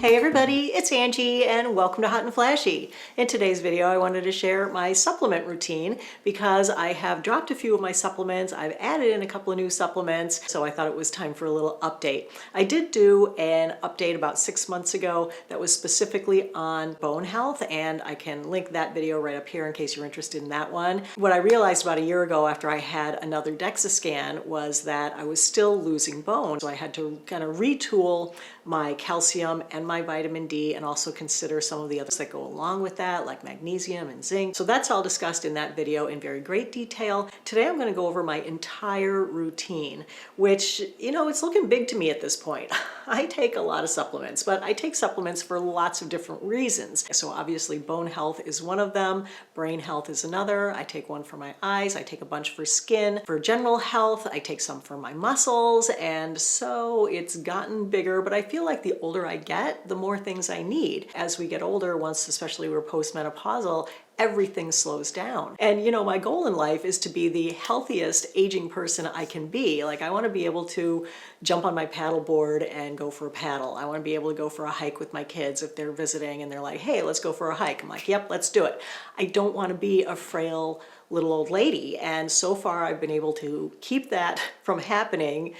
Hey everybody, it's Angie and welcome to Hot and Flashy. In today's video I wanted to share my supplement routine because I have dropped a few of my supplements. I've added in a couple of new supplements, so I thought it was time for a little update. I did do an update about 6 months ago that was specifically on bone health, and I can link that video right up here in case you're interested in that one. What I realized about a year ago after I had another DEXA scan was that I was still losing bone, so I had to kind of retool my calcium and my vitamin D and also consider some of the others that go along with that, like magnesium and zinc. So that's all discussed in that video in very great detail. Today I'm going to go over my entire routine, which, you know, it's looking big to me at this point. I take a lot of supplements, but I take supplements for lots of different reasons. So obviously bone health is one of them, brain health is another. I take one for my eyes, I take a bunch for skin, for general health, I take some for my muscles, and so it's gotten bigger, but I feel like the older I get, the more things I need. As we get older, once especially we're postmenopausal, everything slows down. And you know, my goal in life is to be the healthiest aging person I can be. Like, I want to be able to jump on my paddle board and go for a paddle. I want to be able to go for a hike with my kids if they're visiting and they're like, hey, let's go for a hike. I'm like, yep, let's do it. I don't want to be a frail little old lady. And so far I've been able to keep that from happening,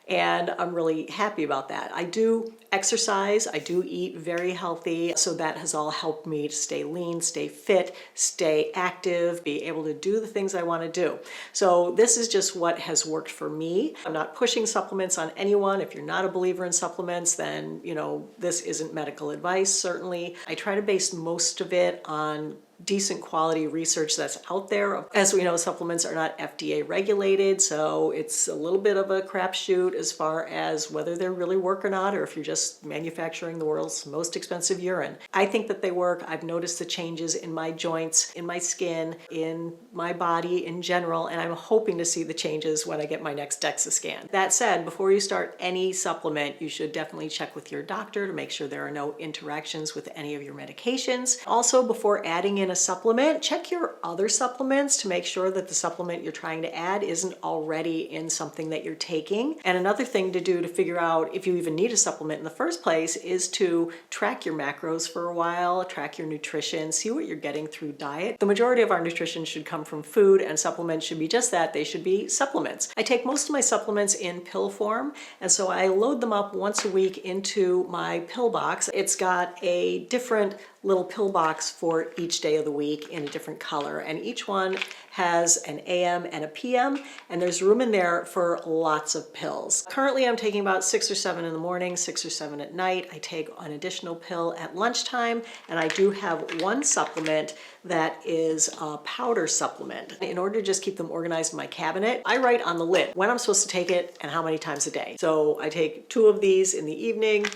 and I'm really happy about that. I do exercise, I do eat very healthy, so that has all helped me to stay lean, stay fit, stay active, be able to do the things I want to do. So this is just what has worked for me. I'm not pushing supplements on anyone. If you're not a believer in supplements, then, you know, this isn't medical advice, certainly. I try to base most of it on decent quality research that's out there. As we know, supplements are not FDA regulated, so it's a little bit of a crapshoot as far as whether they really work or not, or if you're just manufacturing the world's most expensive urine. I think that they work. I've noticed the changes in my joints, in my skin, in my body in general, and I'm hoping to see the changes when I get my next DEXA scan. That said, before you start any supplement, you should definitely check with your doctor to make sure there are no interactions with any of your medications. Also, before adding in a supplement, check your other supplements to make sure that the supplement you're trying to add isn't already in something that you're taking. And another thing to do to figure out if you even need a supplement in the first place is to track your macros for a while, track your nutrition, see what you're getting through diet. The majority of our nutrition should come from food, and supplements should be just that. They should be supplements. I take most of my supplements in pill form, and so I load them up once a week into my pill box. It's got a different little pill box for each day of the week in a different color, and each one has an AM and a PM, and there's room in there for lots of pills. Currently I'm taking about 6 or 7 in the morning, 6 or 7 at night. I take an additional pill at lunchtime, and I do have one supplement that is a powder supplement. In order to just keep them organized in my cabinet, I write on the lid when I'm supposed to take it and how many times a day. So I take 2 of these in the evening,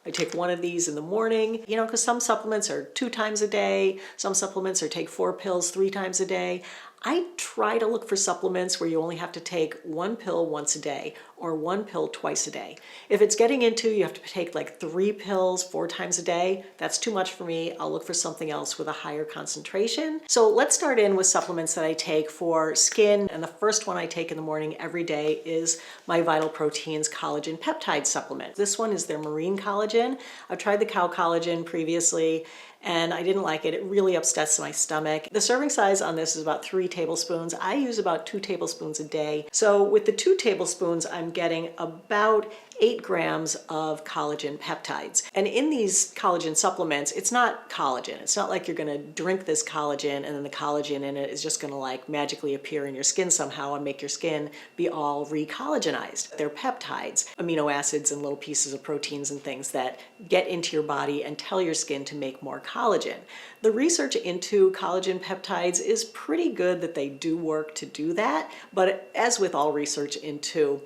I take 1 of these in the morning, you know, because some supplements are 2 times a day, some supplements are take 4 pills 3 times a day. I try to look for supplements where you only have to take 1 pill once a day or 1 pill twice a day. If it's getting into you have to take like 3 pills 4 times a day, that's too much for me. I'll look for something else with a higher concentration. So let's start in with supplements that I take for skin. And the first one I take in the morning every day is my Vital Proteins collagen peptide supplement. This one is their marine collagen. I've tried the cow collagen previously, and I didn't like it. It really upsets my stomach. The serving size on this is about 3 tablespoons. I use about 2 tablespoons a day. So with the 2 tablespoons, I'm getting about 8 grams of collagen peptides. And in these collagen supplements, it's not collagen. It's not like you're gonna drink this collagen and then the collagen in it is just gonna like magically appear in your skin somehow and make your skin be all re-collagenized. They're peptides, amino acids and little pieces of proteins and things that get into your body and tell your skin to make more collagen. The research into collagen peptides is pretty good that they do work to do that, but as with all research into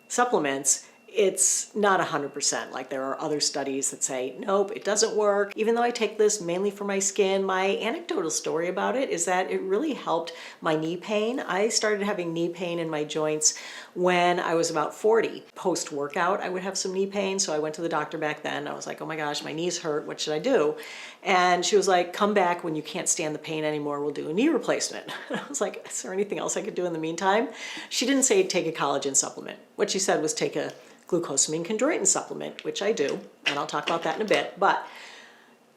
supplements, it's not 100%. Like, there are other studies that say, nope, it doesn't work. Even though I take this mainly for my skin, my anecdotal story about it is that it really helped my knee pain. I started having knee pain in my joints when I was about 40. Post-workout, I would have some knee pain, so I went to the doctor back then. I was like, oh my gosh, my knees hurt, what should I do? And she was like, come back when you can't stand the pain anymore, we'll do a knee replacement. And I was like, is there anything else I could do in the meantime? She didn't say take a collagen supplement. What she said was take a glucosamine chondroitin supplement, which I do, and I'll talk about that in a bit. But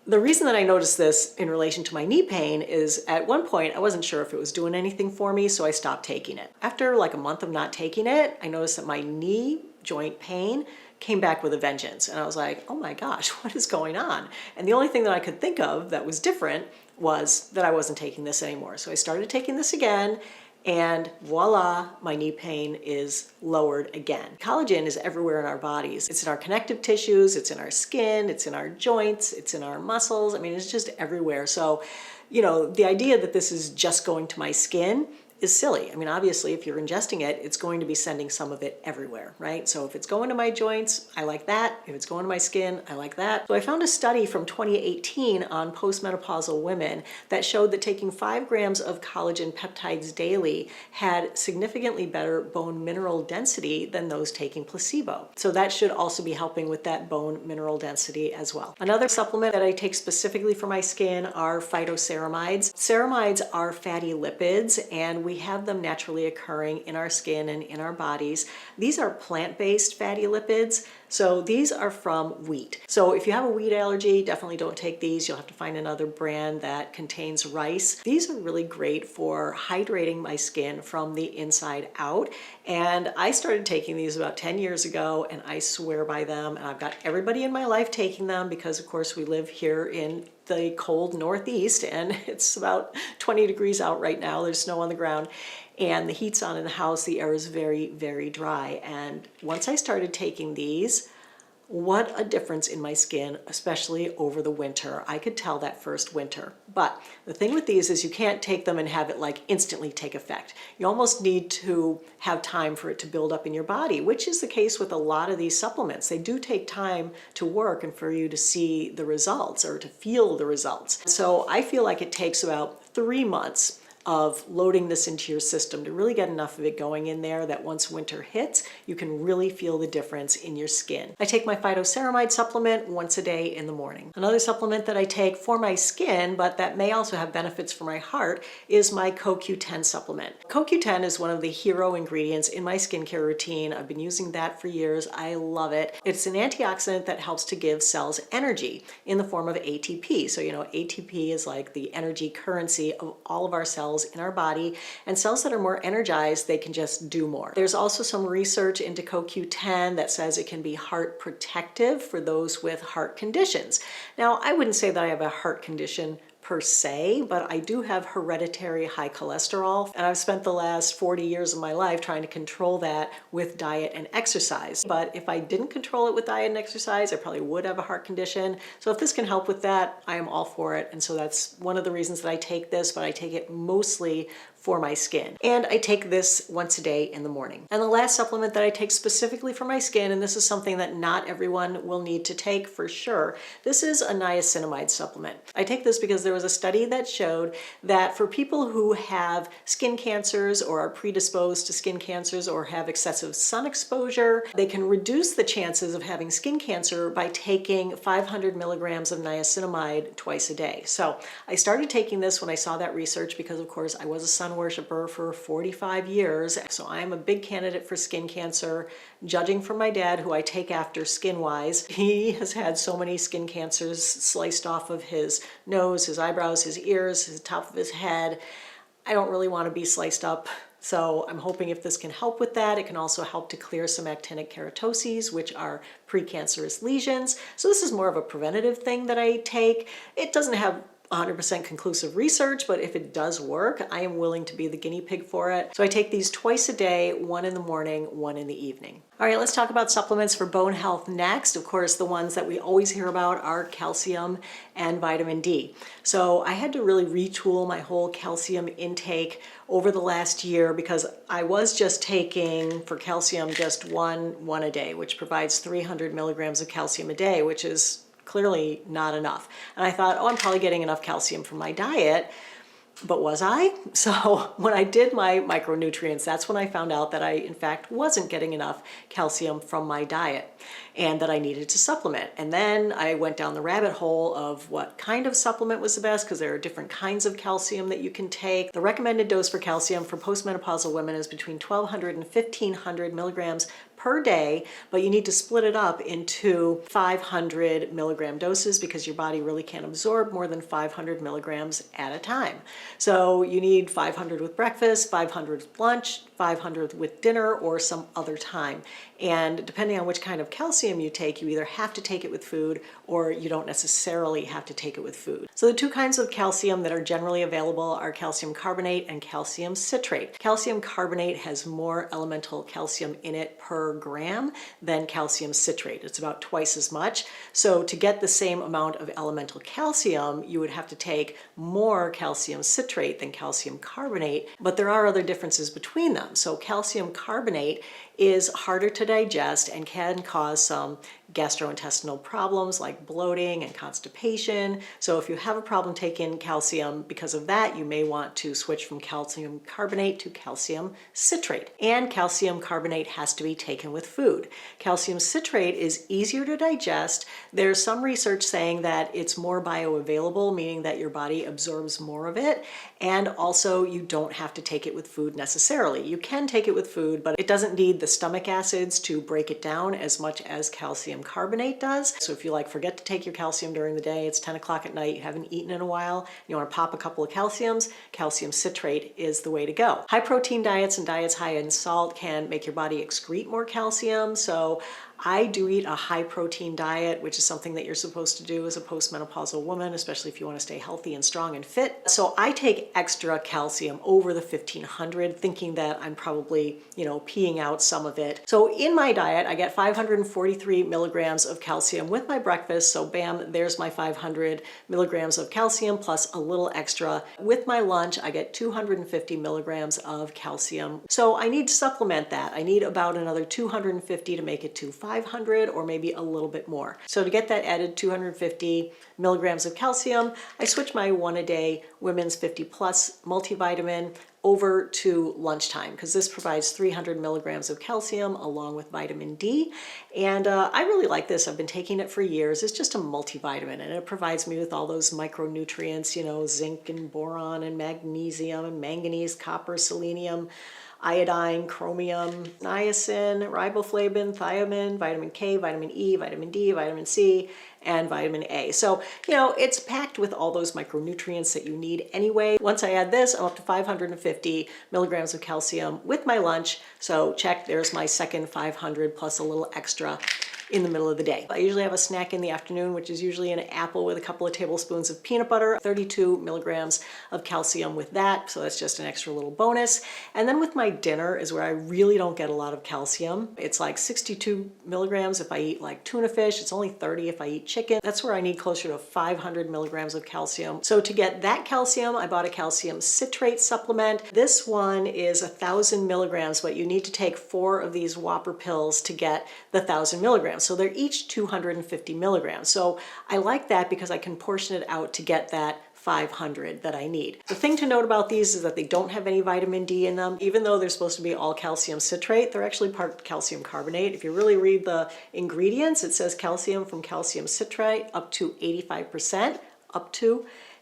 the reason that I noticed this in relation to my knee pain is at one point I wasn't sure if it was doing anything for me, so I stopped taking it. After like a month of not taking it, I noticed that my knee joint pain came back with a vengeance. And I was like, oh my gosh, what is going on? And the only thing that I could think of that was different was that I wasn't taking this anymore. So I started taking this again, and voila, my knee pain is lowered again. Collagen is everywhere in our bodies. It's in our connective tissues, it's in our skin, it's in our joints, it's in our muscles. I mean, it's just everywhere. So, you know, the idea that this is just going to my skin is silly. I mean, obviously, if you're ingesting it, it's going to be sending some of it everywhere, right? So if it's going to my joints, I like that. If it's going to my skin, I like that. So I found a study from 2018 on postmenopausal women that showed that taking 5 grams of collagen peptides daily had significantly better bone mineral density than those taking placebo. So that should also be helping with that bone mineral density as well. Another supplement that I take specifically for my skin are phytoceramides. Ceramides are fatty lipids, and we have them naturally occurring in our skin and in our bodies. These are plant-based fatty lipids, so these are from wheat. So if you have a wheat allergy, definitely don't take these. You'll have to find another brand that contains rice. These are really great for hydrating my skin from the inside out. And I started taking these about 10 years ago, and I swear by them. And I've got everybody in my life taking them because, of course, we live here in the cold Northeast, and it's about 20 degrees out right now. There's snow on the ground, and the heat's on in the house. The air is very, very dry. And once I started taking these, what a difference in my skin, especially over the winter. I could tell that first winter. But the thing with these is you can't take them and have it like instantly take effect. You almost need to have time for it to build up in your body, which is the case with a lot of these supplements. They do take time to work and for you to see the results or to feel the results. So I feel like it takes about 3 months of loading this into your system to really get enough of it going in there that once winter hits, you can really feel the difference in your skin. I take my phytoceramide supplement once a day in the morning. Another supplement that I take for my skin, but that may also have benefits for my heart, is my CoQ10 supplement. CoQ10 is one of the hero ingredients in my skincare routine. I've been using that for years. I love it. It's an antioxidant that helps to give cells energy in the form of ATP. So, you know, ATP is like the energy currency of all of our cells in our body, and cells that are more energized, they can just do more. There's also some research into CoQ10 that says it can be heart protective for those with heart conditions. Now, I wouldn't say that I have a heart condition per se, but I do have hereditary high cholesterol, and I've spent the last 40 years of my life trying to control that with diet and exercise. But if I didn't control it with diet and exercise, I probably would have a heart condition. So if this can help with that, I am all for it. And so that's one of the reasons that I take this, but I take it mostly for my skin. And I take this once a day in the morning. And the last supplement that I take specifically for my skin, and this is something that not everyone will need to take for sure, this is a niacinamide supplement. I take this because there was a study that showed that for people who have skin cancers or are predisposed to skin cancers or have excessive sun exposure, they can reduce the chances of having skin cancer by taking 500 milligrams of niacinamide twice a day. So I started taking this when I saw that research because, of course, I was a sun worshiper for 45 years. So I am a big candidate for skin cancer, judging from my dad, who I take after skin-wise. He has had so many skin cancers sliced off of his nose, his eyebrows, his ears, his top of his head. I don't really want to be sliced up. So I'm hoping if this can help with that, it can also help to clear some actinic keratoses, which are precancerous lesions. So this is more of a preventative thing that I take. It doesn't have 100% conclusive research, but if it does work, I am willing to be the guinea pig for it. So I take these twice a day, one in the morning, one in the evening. All right, let's talk about supplements for bone health next. Of course, the ones that we always hear about are calcium and vitamin D. So I had to really retool my whole calcium intake over the last year because I was just taking for calcium just one a day, which provides 300 milligrams of calcium a day, which is clearly not enough. And I thought, oh, I'm probably getting enough calcium from my diet, but was I? So when I did my micronutrients, that's when I found out that I, in fact, wasn't getting enough calcium from my diet and that I needed to supplement. And then I went down the rabbit hole of what kind of supplement was the best, because there are different kinds of calcium that you can take. The recommended dose for calcium for postmenopausal women is between 1,200 and 1,500 milligrams per per day, but you need to split it up into 500 milligram doses because your body really can't absorb more than 500 milligrams at a time. So you need 500 with breakfast, 500 with lunch, 500 with dinner, or some other time. And depending on which kind of calcium you take, you either have to take it with food or you don't necessarily have to take it with food. So the two kinds of calcium that are generally available are calcium carbonate and calcium citrate. Calcium carbonate has more elemental calcium in it per gram than calcium citrate. It's about twice as much. So to get the same amount of elemental calcium, you would have to take more calcium citrate than calcium carbonate, but there are other differences between them. So calcium carbonate is harder to digest and can cause some gastrointestinal problems like bloating and constipation. So if you have a problem taking calcium because of that, you may want to switch from calcium carbonate to calcium citrate. And calcium carbonate has to be taken with food. Calcium citrate is easier to digest. There's some research saying that it's more bioavailable, meaning that your body absorbs more of it. And also you don't have to take it with food necessarily. You can take it with food, but it doesn't need the stomach acids to break it down as much as calcium carbonate does. So if you forget to take your calcium during the day, it's 10 o'clock at night, you haven't eaten in a while, you want to pop a couple of calciums, calcium citrate is the way to go. High protein diets and diets high in salt can make your body excrete more calcium. So I do eat a high protein diet, which is something that you're supposed to do as a postmenopausal woman, especially if you want to stay healthy and strong and fit. So I take extra calcium over the 1500, thinking that I'm probably, peeing out some of it. So in my diet, I get 543 milligrams of calcium with my breakfast. So bam, there's my 500 milligrams of calcium plus a little extra. With my lunch, I get 250 milligrams of calcium. So I need to supplement that. I need about another 250 to make it to 500 or maybe a little bit more. So to get that added 250 milligrams of calcium, I switch my one a day Women's 50 Plus multivitamin over to lunchtime because this provides 300 milligrams of calcium along with vitamin D. And I really like this. I've been taking it for years. It's just a multivitamin and it provides me with all those micronutrients, zinc and boron and magnesium and manganese, copper, selenium, iodine, chromium, niacin, riboflavin, thiamine, vitamin K, vitamin E, vitamin D, vitamin C, and vitamin A. So, it's packed with all those micronutrients that you need anyway. Once I add this, I'm up to 550 milligrams of calcium with my lunch. So check, there's my second 500 plus a little extra in the middle of the day. I usually have a snack in the afternoon, which is usually an apple with a couple of tablespoons of peanut butter, 32 milligrams of calcium with that. So that's just an extra little bonus. And then with my dinner is where I really don't get a lot of calcium. It's like 62 milligrams if I eat tuna fish. It's only 30 if I eat chicken. That's where I need closer to 500 milligrams of calcium. So to get that calcium, I bought a calcium citrate supplement. This one is 1,000 milligrams, but you need to take 4 of these Whopper pills to get the 1,000 milligrams. So they're each 250 milligrams. So I like that because I can portion it out to get that 500 that I need. The thing to note about these is that they don't have any vitamin D in them. Even though they're supposed to be all calcium citrate, they're actually part calcium carbonate. If you really read the ingredients, it says calcium from calcium citrate up to 85%,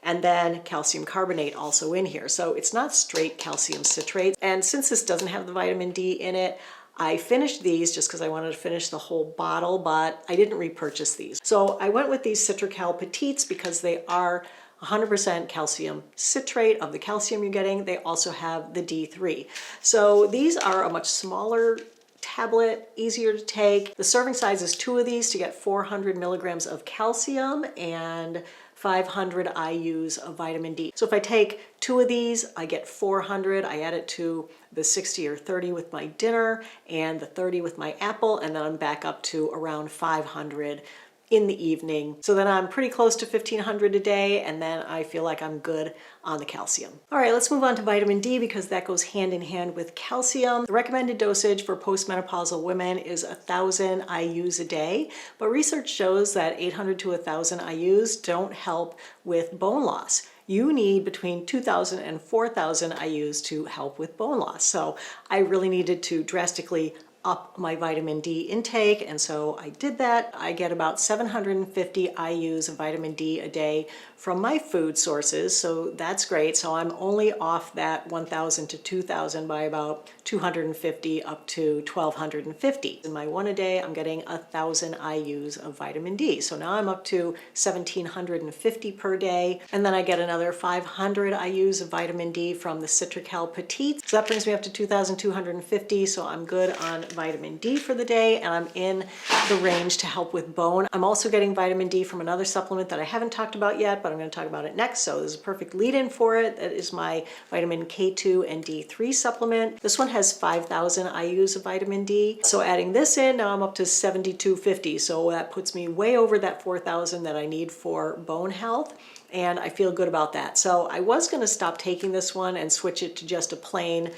and then calcium carbonate also in here. So it's not straight calcium citrate. And since this doesn't have the vitamin D in it, I finished these just because I wanted to finish the whole bottle, but I didn't repurchase these. So I went with these Citracal Petites because they are 100% calcium citrate of the calcium you're getting. They also have the D3. So these are a much smaller tablet, easier to take. The serving size is 2 of these to get 400 milligrams of calcium and 500 IUs of vitamin D. So if I take 2 of these, I get 400. I add it to the 60 or 30 with my dinner and the 30 with my apple, and then I'm back up to around 500 in the evening. So then I'm pretty close to 1,500 a day, and then I feel like I'm good on the calcium. All right, let's move on to vitamin D because that goes hand in hand with calcium. The recommended dosage for postmenopausal women is 1,000 IUs a day, but research shows that 800 to 1,000 IUs don't help with bone loss. You need between 2,000 and 4,000 IUs to help with bone loss. So I really needed to drastically up my vitamin D intake, and so I did that. I get about 750 IUs of vitamin D a day from my food sources, so that's great. So I'm only off that 1,000 to 2,000 by about 250 up to 1,250. In my one a day, I'm getting 1,000 IUs of vitamin D. So now I'm up to 1,750 per day, and then I get another 500 IUs of vitamin D from the Citrical Petite. So that brings me up to 2,250, so I'm good on vitamin D for the day, and I'm in the range to help with bone. I'm also getting vitamin D from another supplement that I haven't talked about yet, but I'm going to talk about it next, so this is a perfect lead-in for it. That is my vitamin K2 and D3 supplement. This one has 5,000 IUs of vitamin D, so adding this in, now I'm up to 7,250, so that puts me way over that 4,000 that I need for bone health, and I feel good about that. So I was going to stop taking this one and switch it to just a plain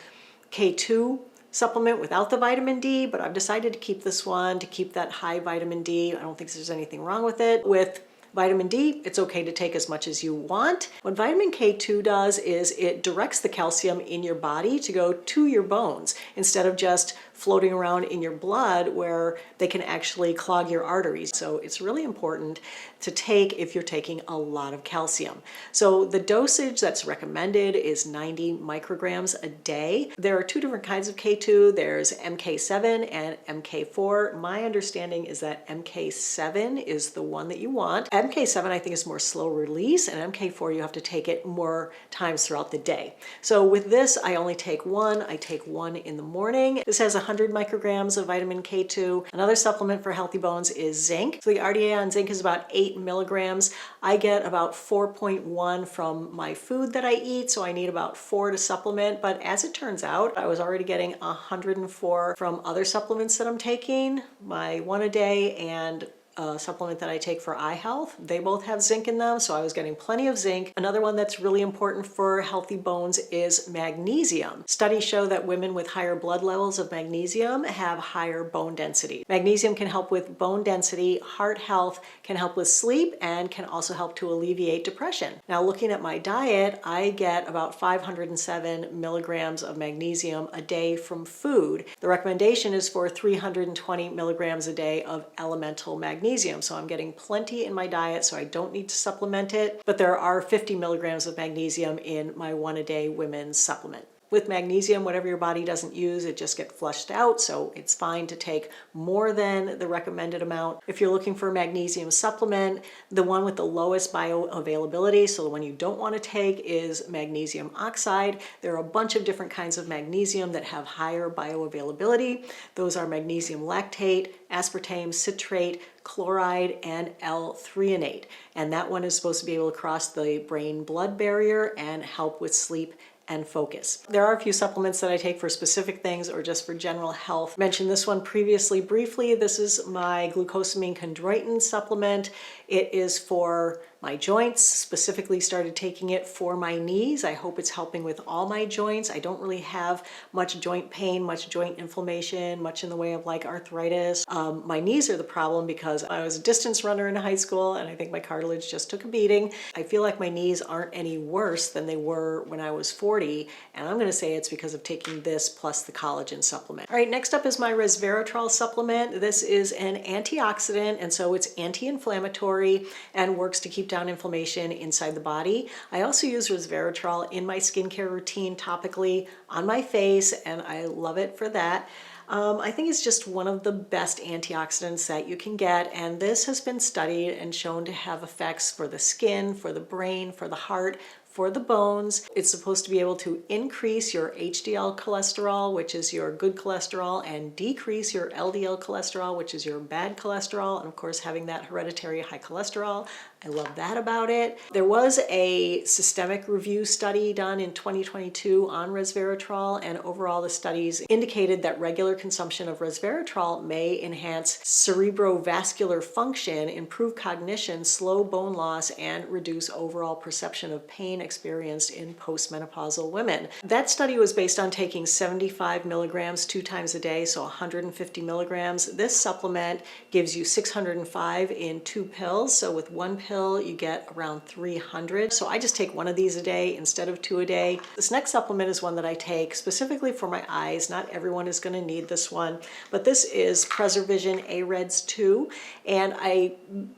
K2 supplement without the vitamin D, but I've decided to keep this one to keep that high vitamin D. I don't think there's anything wrong with it. With vitamin D, it's okay to take as much as you want. What vitamin K2 does is it directs the calcium in your body to go to your bones instead of just floating around in your blood where they can actually clog your arteries. So it's really important to take if you're taking a lot of calcium. So the dosage that's recommended is 90 micrograms a day. There are two different kinds of K2. There's MK7 and MK4. My understanding is that MK7 is the one that you want. MK7 I think is more slow release, and MK4 you have to take it more times throughout the day. So with this I only take one. I take one in the morning. This has 100 micrograms of vitamin K2. Another supplement for healthy bones is zinc. So the RDA on zinc is about 8 milligrams. I get about 4.1 from my food that I eat, so I need about 4 to supplement. But as it turns out, I was already getting 104 from other supplements that I'm taking, my one a day and a supplement that I take for eye health. They both have zinc in them, so I was getting plenty of zinc. Another one that's really important for healthy bones is magnesium. Studies show that women with higher blood levels of magnesium have higher bone density. Magnesium can help with bone density, heart health, can help with sleep, and can also help to alleviate depression. Now looking at my diet, I get about 507 milligrams of magnesium a day from food. The recommendation is for 320 milligrams a day of elemental magnesium. So I'm getting plenty in my diet, so I don't need to supplement it. But there are 50 milligrams of magnesium in my one a day women's supplement. With magnesium, whatever your body doesn't use, it just gets flushed out, so it's fine to take more than the recommended amount. If you're looking for a magnesium supplement, the one with the lowest bioavailability, so the one you don't want to take, is magnesium oxide. There are a bunch of different kinds of magnesium that have higher bioavailability. Those are magnesium lactate, aspartame citrate, chloride, and L-threonate. And that one is supposed to be able to cross the brain-blood barrier and help with sleep and focus. There are a few supplements that I take for specific things or just for general health. I mentioned this one previously briefly. This is my glucosamine chondroitin supplement. It is for my joints, specifically started taking it for my knees. I hope it's helping with all my joints. I don't really have much joint pain, much joint inflammation, much in the way of like arthritis. My knees are the problem because I was a distance runner in high school and I think my cartilage just took a beating. I feel like my knees aren't any worse than they were when I was 40, and I'm going to say it's because of taking this plus the collagen supplement. All right, next up is my resveratrol supplement. This is an antioxidant, and so it's anti-inflammatory and works to keep down inflammation inside the body. I also use resveratrol in my skincare routine topically on my face, and I love it for that. I think it's just one of the best antioxidants that you can get, and this has been studied and shown to have effects for the skin, for the brain, for the heart, for the bones. It's supposed to be able to increase your HDL cholesterol, which is your good cholesterol, and decrease your LDL cholesterol, which is your bad cholesterol, and of course having that hereditary high cholesterol. I love that about it. There was a systemic review study done in 2022 on resveratrol, and overall the studies indicated that regular consumption of resveratrol may enhance cerebrovascular function, improve cognition, slow bone loss, and reduce overall perception of pain, experienced in postmenopausal women. That study was based on taking 75 milligrams 2 times a day, so 150 milligrams. This supplement gives you 605 in 2 pills, so with 1 pill you get around 300. So I just take 1 of these a day instead of 2 a day. This next supplement is one that I take specifically for my eyes. Not everyone is going to need this one, but this is Preservision A-Reds 2, and I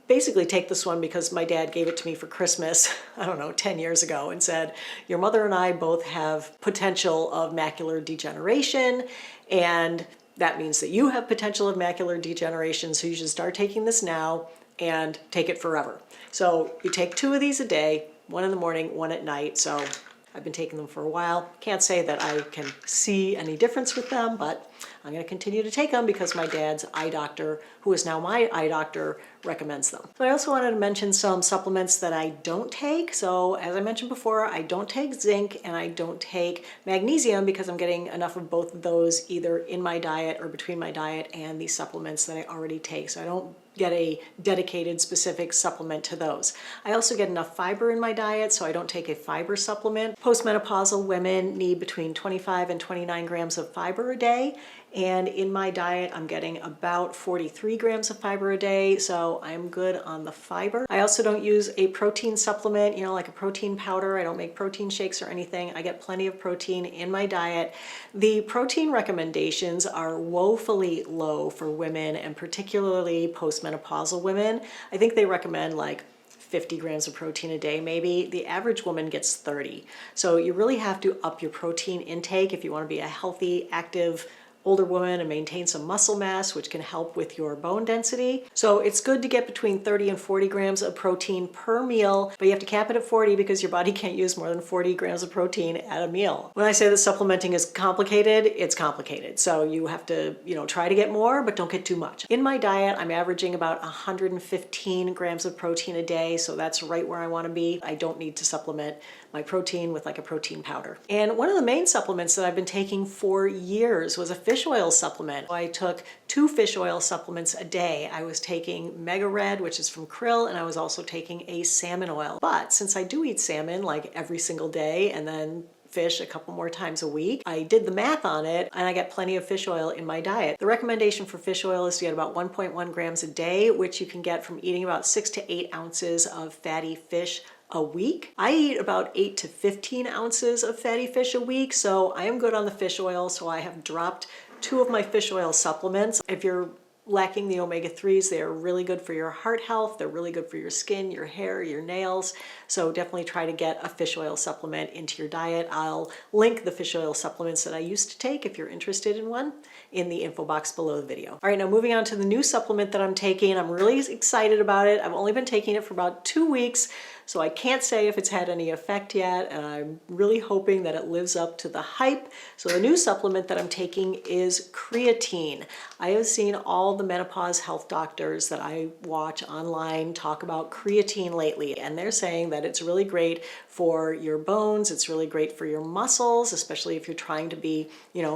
basically take this one because my dad gave it to me for Christmas, I don't know, 10 years ago, and said, your mother and I both have potential of macular degeneration, and that means that you have potential of macular degeneration, so you should start taking this now and take it forever. So you take 2 of these a day, 1 in the morning, 1 at night. So I've been taking them for a while. Can't say that I can see any difference with them, but I'm going to continue to take them because my dad's eye doctor, who is now my eye doctor, recommends them. But I also wanted to mention some supplements that I don't take. So as I mentioned before, I don't take zinc and I don't take magnesium because I'm getting enough of both of those either in my diet or between my diet and the supplements that I already take. So I don't get a dedicated specific supplement to those. I also get enough fiber in my diet, so I don't take a fiber supplement. Postmenopausal women need between 25 and 29 grams of fiber a day. And in my diet, I'm getting about 43 grams of fiber a day, so I'm good on the fiber. I also don't use a protein supplement, you know, like a protein powder. I don't make protein shakes or anything. I get plenty of protein in my diet. The protein recommendations are woefully low for women, and particularly postmenopausal women. I think they recommend like 50 grams of protein a day maybe. The average woman gets 30. So you really have to up your protein intake if you want to be a healthy, active, older woman and maintain some muscle mass, which can help with your bone density. So it's good to get between 30 and 40 grams of protein per meal, but you have to cap it at 40 because your body can't use more than 40 grams of protein at a meal. When I say that supplementing is complicated, it's complicated. So you have to, try to get more, but don't get too much. In my diet, I'm averaging about 115 grams of protein a day, so that's right where I want to be. I don't need to supplement my protein with like a protein powder. And one of the main supplements that I've been taking for years was a fish oil supplement. I took 2 fish oil supplements a day. I was taking Mega Red, which is from krill, and I was also taking a salmon oil. But since I do eat salmon like every single day and then fish a couple more times a week, I did the math on it and I get plenty of fish oil in my diet. The recommendation for fish oil is to get about 1.1 grams a day, which you can get from eating about 6 to 8 ounces of fatty fish a week. I eat about 8 to 15 ounces of fatty fish a week, so I am good on the fish oil. So I have dropped 2 of my fish oil supplements. If you're lacking the omega-3s, they are really good for your heart health. They're really good for your skin, your hair, your nails. So definitely try to get a fish oil supplement into your diet. I'll link the fish oil supplements that I used to take if you're interested in one in the info box below the video. All right, now moving on to the new supplement that I'm taking. I'm really excited about it. I've only been taking it for about 2 weeks, so I can't say if it's had any effect yet, and I'm really hoping that it lives up to the hype. So the new supplement that I'm taking is creatine. I have seen all the menopause health doctors that I watch online talk about creatine lately, and they're saying that it's really great for your bones, it's really great for your muscles, especially if you're trying to be,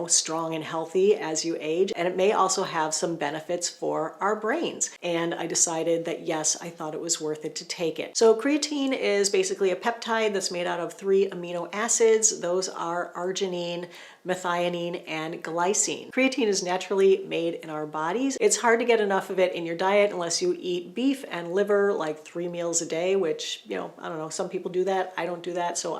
strong and healthy as you age, and it may also have some benefits for our brains. And I decided that yes, I thought it was worth it to take it. So creatine is basically a peptide that's made out of 3 amino acids. Those are arginine, methionine, and glycine. Creatine is naturally made in our bodies. It's hard to get enough of it in your diet unless you eat beef and liver like 3 meals a day, which, I don't know, some people do that. I don't do that, so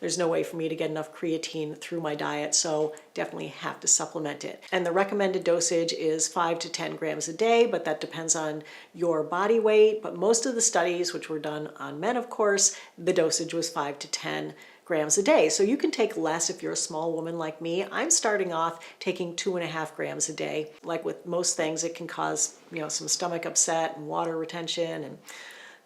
there's no way for me to get enough creatine through my diet, so definitely have to supplement it. And the recommended dosage is 5 to 10 grams a day, but that depends on your body weight. But most of the studies, which were done on men, of course, the dosage was 5 to 10 grams a day. So you can take less if you're a small woman like me. I'm starting off taking 2.5 grams a day. Like with most things, it can cause, some stomach upset and water retention and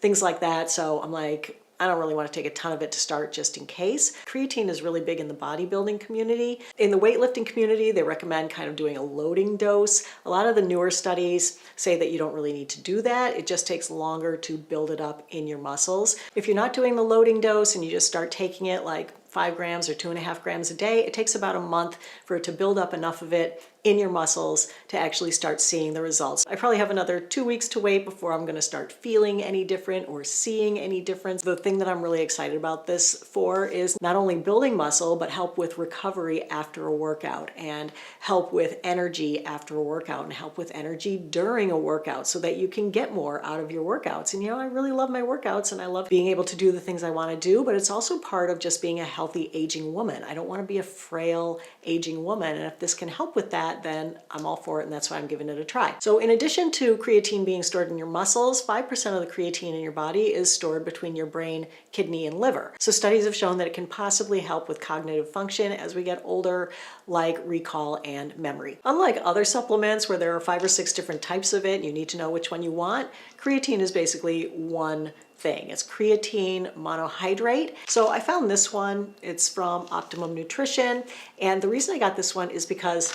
things like that. So I'm like, I don't really want to take a ton of it to start just in case. Creatine is really big in the bodybuilding community. In the weightlifting community, they recommend kind of doing a loading dose. A lot of the newer studies say that you don't really need to do that. It just takes longer to build it up in your muscles. If you're not doing the loading dose and you just start taking it like 5 grams or 2.5 grams a day, it takes about a month for it to build up enough of it in your muscles to actually start seeing the results. I probably have another 2 weeks to wait before I'm gonna start feeling any different or seeing any difference. The thing that I'm really excited about this for is not only building muscle, but help with recovery after a workout, and help with energy after a workout, and help with energy during a workout so that you can get more out of your workouts. And you know, I really love my workouts and I love being able to do the things I wanna do, but it's also part of just being a healthy aging woman. I don't wanna be a frail aging woman, and if this can help with that, then I'm all for it, and that's why I'm giving it a try. So in addition to creatine being stored in your muscles, 5% of the creatine in your body is stored between your brain, kidney, and liver. So studies have shown that it can possibly help with cognitive function as we get older, like recall and memory. Unlike other supplements where there are 5 or 6 different types of it, you need to know which one you want, creatine is basically one thing. It's creatine monohydrate. So I found this one. It's from Optimum Nutrition. And the reason I got this one is because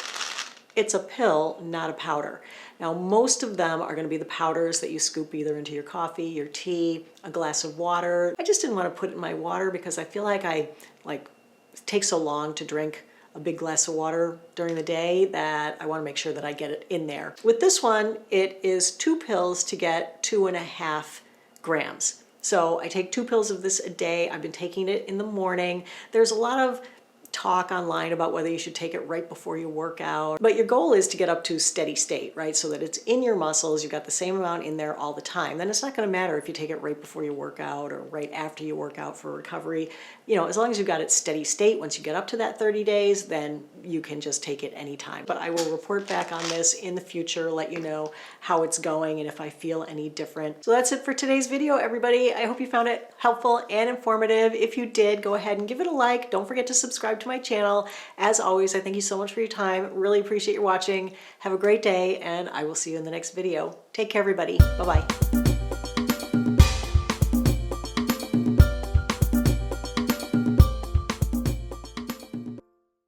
it's a pill, not a powder. Now, most of them are going to be the powders that you scoop either into your coffee, your tea, a glass of water. I just didn't want to put it in my water because I feel like it takes so long to drink a big glass of water during the day that I want to make sure that I get it in there. With this one, it is 2 pills to get 2.5 grams. So I take 2 pills of this a day. I've been taking it in the morning. There's a lot of talk online about whether you should take it right before you work out. But your goal is to get up to steady state, right? So that it's in your muscles, you've got the same amount in there all the time. Then it's not gonna matter if you take it right before you work out or right after you work out for recovery. You know, as long as you've got it steady state, once you get up to that 30 days, then you can just take it anytime. But I will report back on this in the future, let you know how it's going and if I feel any different. So that's it for today's video, everybody. I hope you found it helpful and informative. If you did, go ahead and give it a like. Don't forget to subscribe to my channel. As always, I thank you so much for your time. Really appreciate your watching. Have a great day, and I will see you in the next video. Take care, everybody. Bye-bye.